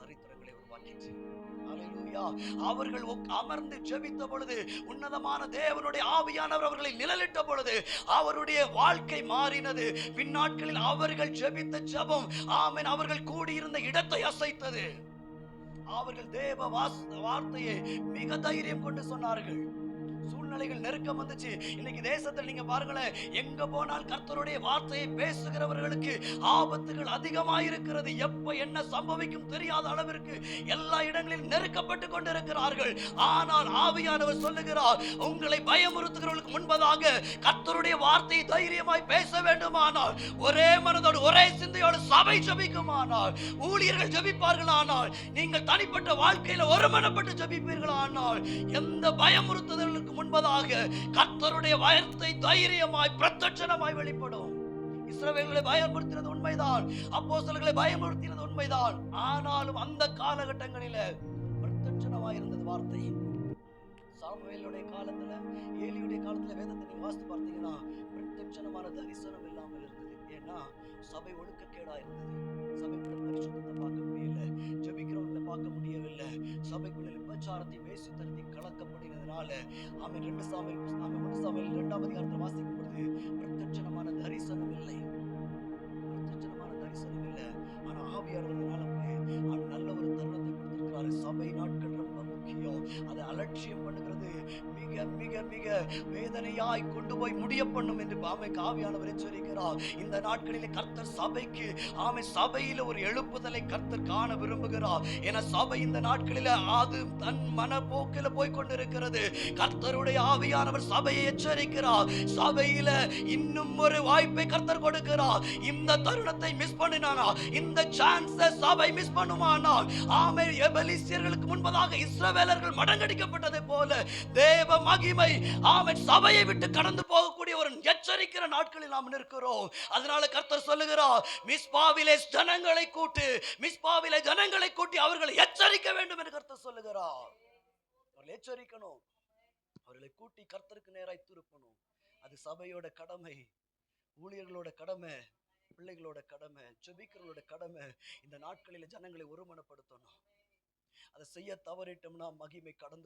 சரித்திரங்களை உருவாக்கிச்சு. அல்லேலூயா. அவர்கள் அமர்ந்து ஜெபித்த பொழுது உன்னதமான தேவனுடைய ஆவியானவர் அவர்களை நிழலிட்ட பொழுது அவருடைய வாழ்க்கை மாறினது. பின்னாட்களில் அவர்கள் ஜெபித்த ஜெபம் ஆமென் அவர்கள் கூடியிருந்த இடத்தை அசைத்தது. அவர்கள் தேவ வார்த்தையை மிக தைரியம் கொண்டு சொன்னார்கள். சூழ்நிலைகள் நெருக்கம் வந்துச்சு. இன்னைக்கு தேசத்தில் நீங்க பாருங்களேன், எங்க போனால் கர்த்தருடைய வார்த்தையை பேசுகிறவர்களுக்கு ஆபத்துகள் அதிகமாயிருக்கிறது. எப்ப என்ன சம்பவிக்கும் தெரியாத அளவிற்கு எல்லா இடங்களிலும் நெருக்கப்பட்டு கொண்டிருக்கிறார்கள். ஆனால் ஆவியானவர் சொல்லுகிறார், உங்களை பயமுறுத்துகிறவர்களுக்கு முன்பதாக கர்த்தருடைய வார்த்தையை தைரியமாய் பேச வேண்டுமானால், ஒரே மனதோடு ஒரே சிந்தையோடு சபை ஜெபிக்குமானால், ஊழியர்கள் ஜெபிப்பார்களானால், நீங்கள் தனிப்பட்ட வாழ்க்கையில ஒருமனப்பட்டு ஜெபிப்பீர்களானால், எந்த பயமுறுத்துதலுக்கு முன்பதாக கர்த்தருடைய வார்த்தை தைரியமாய் பிரத்யட்சமாய் வெளிப்படும். இஸ்ரவேலர்களை பயமுறுத்தினது உண்மைதான், அப்போஸ்தலர்களை பயமுறுத்தினது உண்மைதான். ஆனாலும் அந்த காலகட்டங்களில பிரத்யட்சமாய் இருந்தது வார்த்தை. சாமுவேலுடைய காலத்துல, ஏலியுடைய காலத்துல வேதத்தை நீங்க வாசித்து பார்த்தீங்கன்னா பிரத்யட்சமான தரிசனம் இல்லாமல் இருந்தது. ஏன்னா சபை ஒழுக்கக்கேடா இருந்தது. சபைக்குள்ள பரிசுத்தத்தை பார்க்க முடியல, ஜெபிக்கிறவங்களை பார்க்க முடியவில்லை. சபைக்குள்ள விபச்சாரத்தை வேசித்தனத்தை கலக்கப்படினதுனால அவன் 2 சாமுவேல் 2ஆம் அதிகாரத்தில் வாசிக்கும் பொழுது பிரத்யட்சமான தரிசனம் இல்லை. பிரத்யட்சமான தரிசனம் இல்லை. ஆனா ஆவியானவர்னால அவன் நல்ல ஒரு தருணத்தை கொடுத்திருக்கிறாரு. சபை நாட்கள் ரொம்ப முக்கியம். அதை அலட்சியம் பண்ணுகிறது மிக மிக மிக வேதனையாய் கொண்டு போய் முடிய பண்ணும் என்று ஆவியானவர் எச்சரிக்கிறார். இந்த நாட்களிலே கர்த்தர் சபைக்கு சபையில ஒரு எழுப்புதலை கர்த்தர் காண விரும்புகிறார். என சபை இந்த நாட்களில அது தன் மனப்போக்கில போய் கொண்டிருக்கிறது. கர்த்தருடைய ஆவியானவர் சபையை எச்சரிக்கிறார். சபையில இன்னும் ஒரு வாய்ப்பை கர்த்தர் கொடுக்கிறார். இந்த தருணத்தை மிஸ் பண்ணினானா, இந்த சான்ஸை சபை மிஸ் பண்ணுமானால், எபேலிஸ்யர்களுக்கு முன்பதாக இஸ்ரவேலர்கள் மடங்கடிக்கப்பட்டதை போல தேவ மகிமை சபையை விட்டு கடந்து போகக்கூடிய ஒரு எச்சரிக்கிற நாட்களில் நாம் நிற்கிறோம். அதனால கர்த்தர் சொல்லுகிறார், மிஸ்பாவிலே ஜனங்களை கூட்டு, மிஸ்பாவிலே ஜனங்களை கூட்டி அவர்களை எச்சரிக்க வேண்டும் என்று கர்த்தர் சொல்லுகிறார். அவர்களை எச்சரிக்கணும், அவர்களை கூட்டி கர்த்தருக்கு நேராய் திருப்பணும். அது சபையோட கடமை, ஊழியர்களோட கடமை, பிள்ளைகளோட கடமை, ஜெபிக்கிறவங்களோட கடமை. இந்த நாட்களில் ஜனங்களை ஒருமனப்படுத்தணும். அதை செய்ய தவறிட்டோம்னா மகிமை கடந்து